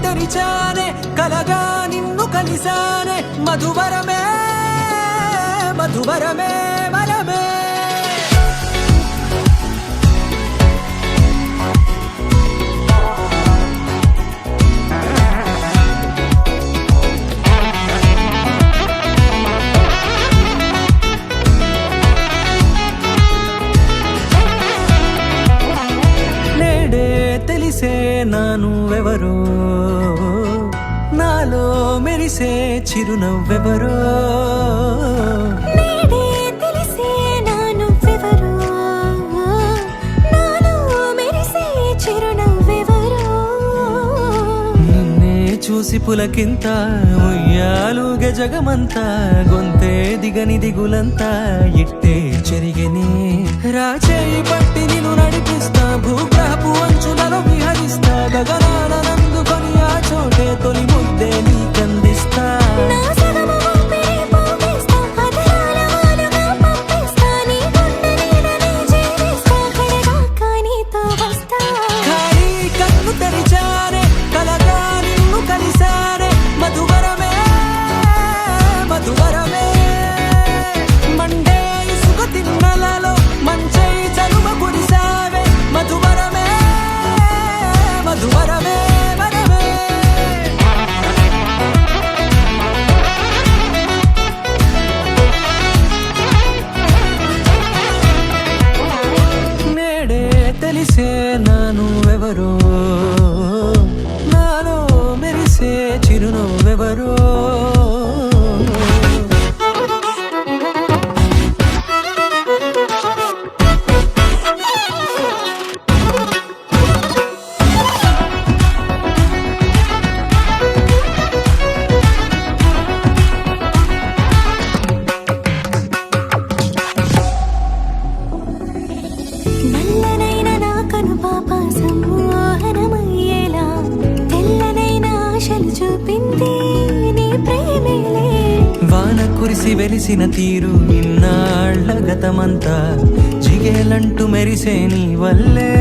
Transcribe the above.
తెరిచానే కలగా నిన్ను కలిసానే మధువరమే మధువరమే వరమే తెలిసే నానువెవరో నాలో మెరిసే చిరునవ్వెవరో తెలిసే నానువెవరో నాలో మెరిసే చిరునవ్వెవరో నిన్నే చూసి పులకింత ఉయ్యాలుగే జగమంతా గొంతే దిగని దిగులంతా ఇట్టే చెరిగని రాచేయి పట్టి నిన్ను నడిపిస్తా భూగ్రహపు అంచులలో విహరిస్తా గగనాన నందుకొని ఆ చోటే తొలి ముద్దే నీకందిస్తా ఖాళీ కన్ను తెరిచానే కలగా నిన్ను కలిసానే మధువరమే మధువరమే మండే ఇసుక తిన్నలలో మంచై చలువ కురిసావే మధువరమే మధువరమే వరమే నేడే తెలిసే నానువెవరో నాలో మెరిసే చిరునవ్వెవరో నల్లనైన నా కనుపాప సమ్మోహనమయ్యేలా తెల్లనైన ఆశలు చూపింది నీ ప్రేమేలే వాన కురిసి వెలిసిన తీరు ఇన్నాళ్ల గతమంతా జిగేలంటూ మెరిసే నీ వల్లే